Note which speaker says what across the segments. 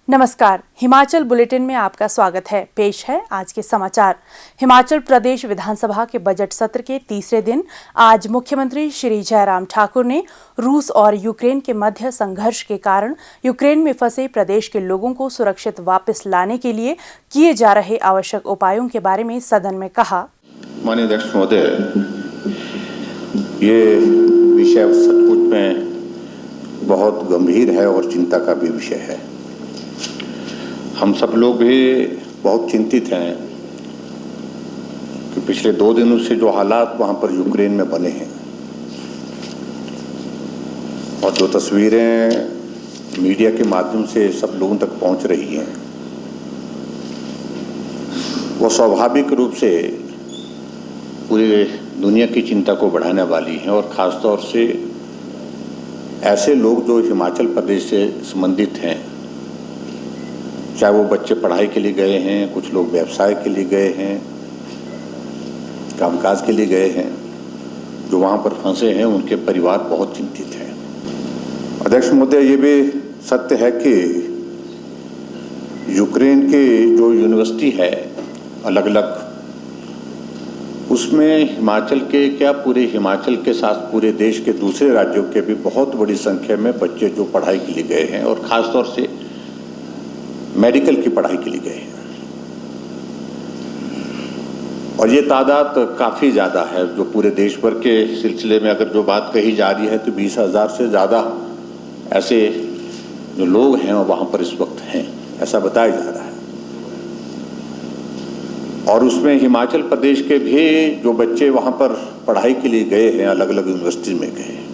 Speaker 1: नमस्कार, हिमाचल बुलेटिन में आपका स्वागत है। पेश है आज के समाचार। हिमाचल प्रदेश विधानसभा के बजट सत्र के तीसरे दिन आज मुख्यमंत्री श्री जयराम ठाकुर ने रूस और यूक्रेन के मध्य संघर्ष के कारण यूक्रेन में फंसे प्रदेश के लोगों को सुरक्षित वापस लाने के लिए किए जा रहे आवश्यक उपायों के बारे में सदन में कहा।
Speaker 2: माननीय अध्यक्ष महोदय, ये विषय सचमुच में बहुत गंभीर है और चिंता का भी विषय है। हम सब लोग भी बहुत चिंतित हैं कि पिछले 2 दिनों से जो हालात वहाँ पर यूक्रेन में बने हैं और जो तस्वीरें मीडिया के माध्यम से सब लोगों तक पहुँच रही हैं, वो स्वाभाविक रूप से पूरी दुनिया की चिंता को बढ़ाने वाली हैं और ख़ास तौर से ऐसे लोग जो हिमाचल प्रदेश से संबंधित हैं, चाहे वो बच्चे पढ़ाई के लिए गए हैं, कुछ लोग व्यवसाय के लिए गए हैं, कामकाज के लिए गए हैं, जो वहाँ पर फंसे हैं, उनके परिवार बहुत चिंतित हैं। अध्यक्ष महोदय, ये भी सत्य है कि यूक्रेन की जो यूनिवर्सिटी है अलग अलग, उसमें हिमाचल के क्या पूरे हिमाचल के साथ पूरे देश के दूसरे राज्यों के भी बहुत बड़ी संख्या में बच्चे जो पढ़ाई के लिए गए हैं और ख़ास तौर से मेडिकल की पढ़ाई के लिए गए हैं। और ये तादाद काफ़ी ज़्यादा है। जो पूरे देश भर के सिलसिले में अगर जो बात कही जा रही है तो 20,000 से ज़्यादा ऐसे जो लोग हैं वहाँ पर इस वक्त हैं, ऐसा बताया जा रहा है। और उसमें हिमाचल प्रदेश के भी जो बच्चे वहाँ पर पढ़ाई के लिए गए हैं, अलग अलग यूनिवर्सिटी में गए हैं,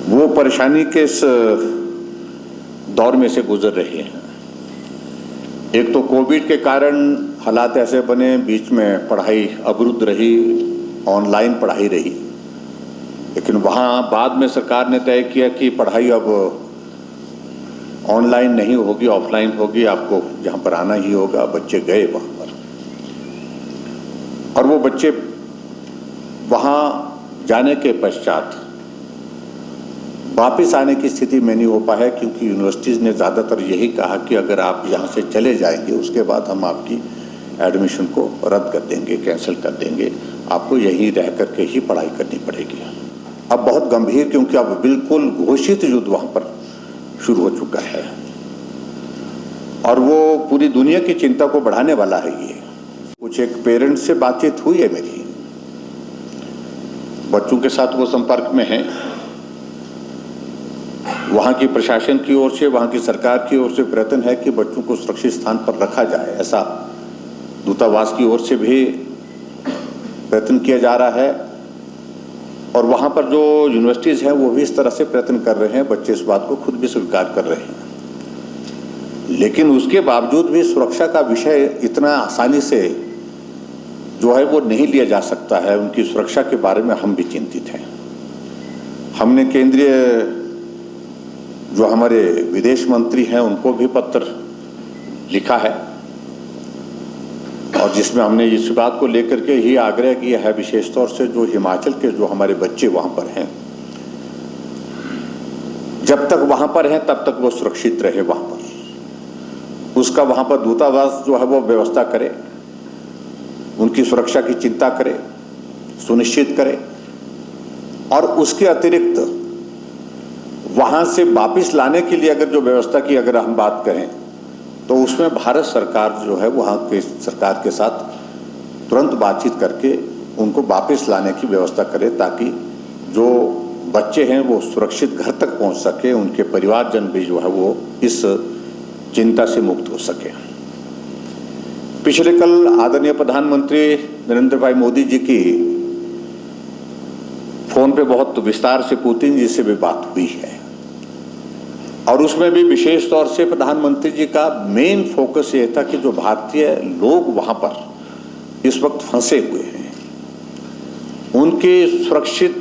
Speaker 2: वो परेशानी के इस दौर में से गुजर रहे हैं। एक तो कोविड के कारण हालात ऐसे बने, बीच में पढ़ाई अवरुद्ध रही, ऑनलाइन पढ़ाई रही, लेकिन वहाँ बाद में सरकार ने तय किया कि पढ़ाई अब ऑनलाइन नहीं होगी, ऑफलाइन होगी, आपको जहाँ पर आना ही होगा। बच्चे गए वहाँ पर और वो बच्चे वहाँ जाने के पश्चात वापस आने की स्थिति में नहीं हो पाया, क्योंकि यूनिवर्सिटीज़ ने ज़्यादातर यही कहा कि अगर आप यहाँ से चले जाएंगे उसके बाद हम आपकी एडमिशन को रद्द कर देंगे, कैंसिल कर देंगे, आपको यहीं रह करके ही पढ़ाई करनी पड़ेगी। अब बहुत गंभीर, क्योंकि अब बिल्कुल घोषित युद्ध वहाँ पर शुरू हो चुका है और वो पूरी दुनिया की चिंता को बढ़ाने वाला है। ये कुछ एक पेरेंट्स से बातचीत हुई है मेरी, बच्चों के साथ वो संपर्क में हैं। वहाँ की प्रशासन की ओर से, वहाँ की सरकार की ओर से प्रयत्न है कि बच्चों को सुरक्षित स्थान पर रखा जाए। ऐसा दूतावास की ओर से भी प्रयत्न किया जा रहा है और वहाँ पर जो यूनिवर्सिटीज़ हैं वो भी इस तरह से प्रयत्न कर रहे हैं। बच्चे इस बात को खुद भी स्वीकार कर रहे हैं, लेकिन उसके बावजूद भी सुरक्षा का विषय इतना आसानी से जो है वो नहीं लिया जा सकता है। उनकी सुरक्षा के बारे में हम भी चिंतित हैं। हमने केंद्रीय जो हमारे विदेश मंत्री हैं उनको भी पत्र लिखा है और जिसमें हमने इस बात को लेकर के ही आग्रह किया है, विशेष तौर से जो हिमाचल के जो हमारे बच्चे वहाँ पर हैं, जब तक वहाँ पर हैं तब तक वो सुरक्षित रहे वहाँ पर। उसका वहाँ पर दूतावास जो है वो व्यवस्था करे, उनकी सुरक्षा की चिंता करे, सुनिश्चित करे। और उसके अतिरिक्त वहाँ से वापस लाने के लिए अगर जो व्यवस्था की अगर हम बात करें तो उसमें भारत सरकार जो है वहाँ के सरकार के साथ तुरंत बातचीत करके उनको वापस लाने की व्यवस्था करे, ताकि जो बच्चे हैं वो सुरक्षित घर तक पहुँच सके, उनके परिवारजन भी जो है वो इस चिंता से मुक्त हो सके। पिछले कल आदरणीय प्रधानमंत्री नरेंद्र भाई मोदी जी की फोन पे बहुत विस्तार से पुतिन जी से भी बात हुई है और उसमें भी विशेष तौर से प्रधानमंत्री जी का मेन फोकस ये था कि जो भारतीय लोग वहाँ पर इस वक्त फंसे हुए हैं उनकी सुरक्षित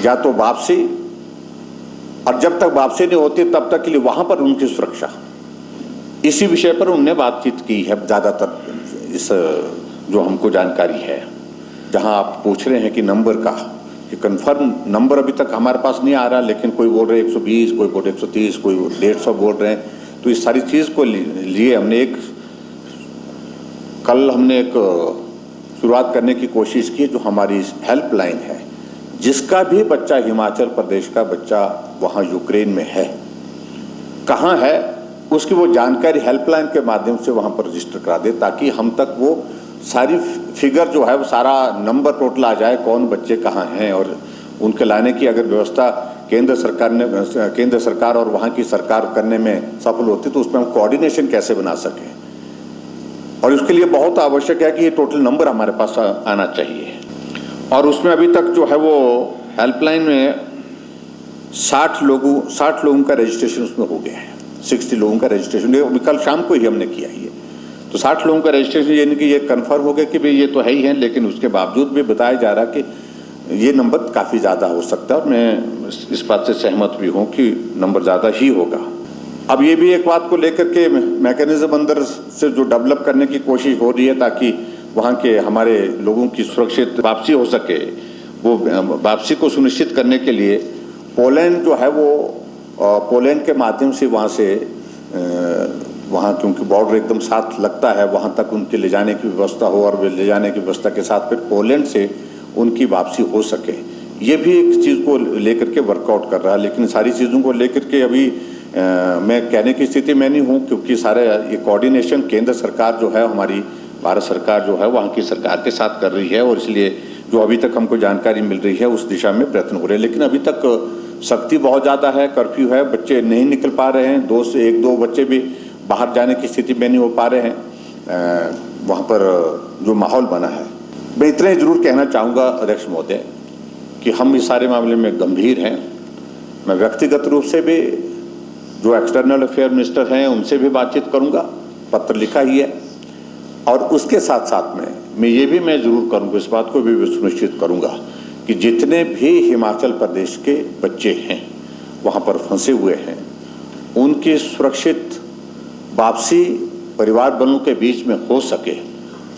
Speaker 2: या तो वापसी, और जब तक वापसी नहीं होती तब तक के लिए वहाँ पर उनकी सुरक्षा, इसी विषय पर उनने बातचीत की है ज़्यादातर। इस जो हमको जानकारी है, जहाँ आप पूछ रहे हैं कि नंबर का, कि कंफर्म नंबर अभी तक हमारे पास नहीं आ रहा, लेकिन कोई बोल रहे 120, कोई बोल रहे 130, कोई 150 बोल रहे हैं। तो इस सारी चीज़ को लिए हमने कल एक शुरुआत करने की कोशिश की, जो हमारी हेल्पलाइन है, जिसका भी बच्चा हिमाचल प्रदेश का बच्चा वहाँ यूक्रेन में है, कहाँ है, उसकी वो जानकारी हेल्पलाइन के माध्यम से वहाँ पर रजिस्टर करा दे, ताकि हम तक वो सारी फिगर जो है वो सारा नंबर टोटल आ जाए, कौन बच्चे कहाँ हैं, और उनके लाने की अगर व्यवस्था केंद्र सरकार और वहाँ की सरकार करने में सफल होती तो उसमें हम कोऑर्डिनेशन कैसे बना सकें। और उसके लिए बहुत आवश्यक है कि ये टोटल नंबर हमारे पास आना चाहिए। और उसमें अभी तक जो है वो हेल्पलाइन में 60 लोगों का रजिस्ट्रेशन उसमें हो गया है। 60 लोगों का रजिस्ट्रेशन कल शाम को ही हमने किया है। तो 60 लोगों का रजिस्ट्रेशन, यानी कि ये कन्फर्म हो गया कि भाई ये तो है ही है, लेकिन उसके बावजूद भी बताया जा रहा कि ये नंबर काफ़ी ज़्यादा हो सकता है, और मैं इस बात से सहमत भी हूँ कि नंबर ज़्यादा ही होगा। अब ये भी एक बात को लेकर के मैकेनिज्म अंदर से जो डेवलप करने की कोशिश हो रही है, ताकि वहाँ के हमारे लोगों की सुरक्षित वापसी हो सके। वो वापसी को सुनिश्चित करने के लिए पोलैंड जो है वो पोलैंड के माध्यम से वहाँ क्योंकि बॉर्डर एकदम साथ लगता है, वहाँ तक उनके ले जाने की व्यवस्था हो, और ले जाने की व्यवस्था के साथ फिर पोलैंड से उनकी वापसी हो सके। ये भी एक चीज़ को लेकर के वर्कआउट कर रहा है। लेकिन सारी चीज़ों को लेकर के अभी मैं कहने की स्थिति में नहीं हूँ, क्योंकि सारे ये कोऑर्डिनेशन केंद्र सरकार जो है, हमारी भारत सरकार जो है वहाँ की सरकार के साथ कर रही है, और इसलिए जो अभी तक हमको जानकारी मिल रही है उस दिशा में प्रयत्न हो रहे हैं। लेकिन अभी तक सख्ती बहुत ज़्यादा है, कर्फ्यू है, बच्चे नहीं निकल पा रहे हैं। 2 से 1-2 बच्चे भी बाहर जाने की स्थिति में नहीं हो पा रहे हैं। वहाँ पर जो माहौल बना है, मैं इतना ही जरूर कहना चाहूँगा अध्यक्ष महोदय कि हम इस सारे मामले में गंभीर हैं। मैं व्यक्तिगत रूप से भी जो एक्सटर्नल अफेयर मिनिस्टर हैं उनसे भी बातचीत करूँगा, पत्र लिखा ही है। और उसके साथ साथ में मैं ज़रूर करूँगा, इस बात को भी सुनिश्चित करूँगा कि जितने भी हिमाचल प्रदेश के बच्चे हैं वहाँ पर फंसे हुए हैं, उनकी सुरक्षित वापसी परिवार वालों के बीच में हो सके,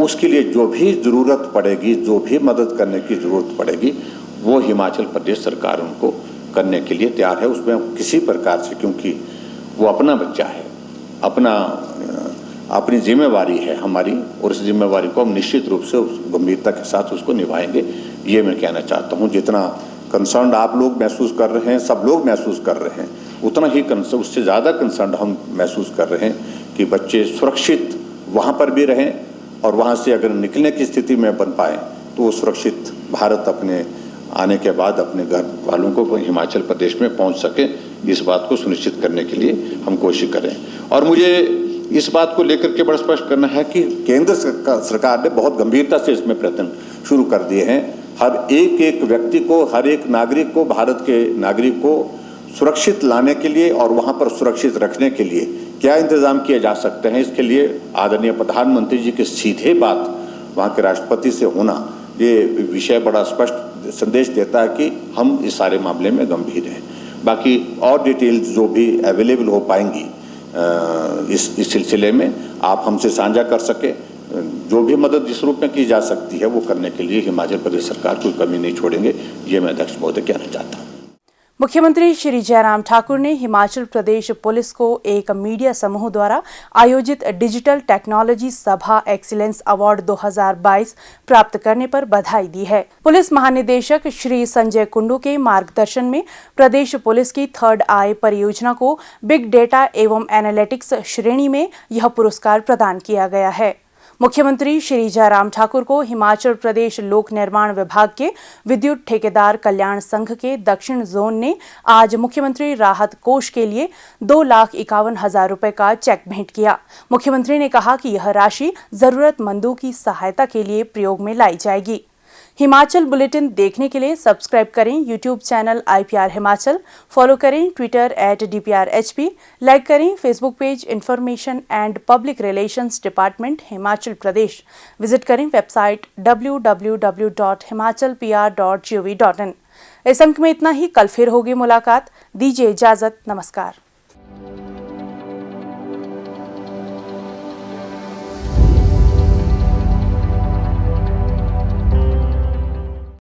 Speaker 2: उसके लिए जो भी ज़रूरत पड़ेगी, जो भी मदद करने की ज़रूरत पड़ेगी, वो हिमाचल प्रदेश सरकार उनको करने के लिए तैयार है। उसमें किसी प्रकार से, क्योंकि वो अपना बच्चा है, अपनी जिम्मेवारी है हमारी, और इस जिम्मेवारी को हम निश्चित रूप से गंभीरता के साथ उसको निभाएंगे। ये मैं कहना चाहता हूँ। जितना कंसर्न आप लोग महसूस कर रहे हैं, सब लोग महसूस कर रहे हैं, उतना ही उससे ज़्यादा कंसर्न हम महसूस कर रहे हैं कि बच्चे सुरक्षित वहाँ पर भी रहें, और वहाँ से अगर निकलने की स्थिति में बन पाए तो वो सुरक्षित भारत अपने आने के बाद अपने घर वालों को हिमाचल प्रदेश में पहुँच सके। इस बात को सुनिश्चित करने के लिए हम कोशिश करें। और मुझे इस बात को लेकर के बड़ा स्पष्ट करना है कि केंद्र सरकार ने बहुत गंभीरता से इसमें प्रयत्न शुरू कर दिए हैं। हर एक व्यक्ति को, हर एक नागरिक को, भारत के नागरिक को सुरक्षित लाने के लिए और वहाँ पर सुरक्षित रखने के लिए क्या इंतज़ाम किए जा सकते हैं, इसके लिए आदरणीय प्रधानमंत्री जी के सीधे बात वहाँ के राष्ट्रपति से होना, ये विषय बड़ा स्पष्ट संदेश देता है कि हम इस सारे मामले में गंभीर हैं। बाकी और डिटेल्स जो भी अवेलेबल हो पाएंगी इस सिलसिले में आप हमसे साझा कर सके। जो भी मदद जिस रूप में की जा सकती है वो करने के लिए हिमाचल प्रदेश सरकार कोई कमी नहीं छोड़ेंगे। ये मैं अध्यक्ष महोदय कहना चाहता हूँ।
Speaker 1: मुख्यमंत्री श्री जयराम ठाकुर ने हिमाचल प्रदेश पुलिस को एक मीडिया समूह द्वारा आयोजित डिजिटल टेक्नोलॉजी सभा एक्सीलेंस अवार्ड 2022 प्राप्त करने पर बधाई दी है। पुलिस महानिदेशक श्री संजय कुंडू के मार्गदर्शन में प्रदेश पुलिस की थर्ड आई परियोजना को बिग डेटा एवं एनालिटिक्स श्रेणी में यह पुरस्कार प्रदान किया गया है। मुख्यमंत्री श्री जयराम ठाकुर को हिमाचल प्रदेश लोक निर्माण विभाग के विद्युत ठेकेदार कल्याण संघ के दक्षिण जोन ने आज मुख्यमंत्री राहत कोष के लिए 2,51,000 रुपए का चेक भेंट किया। मुख्यमंत्री ने कहा कि यह राशि जरूरतमंदों की सहायता के लिए प्रयोग में लाई जाएगी। हिमाचल बुलेटिन देखने के लिए सब्सक्राइब करें YouTube channel IPR Himachal, follow करें ट्विटर @DPRHP, लाइक करें Facebook page information and public relations department Himachal Pradesh, visit करें वेबसाइट www.himachalpr.gov.in। इस अंक में इतना ही। कल फिर होगी मुलाकात। दीजिए इजाजत। नमस्कार।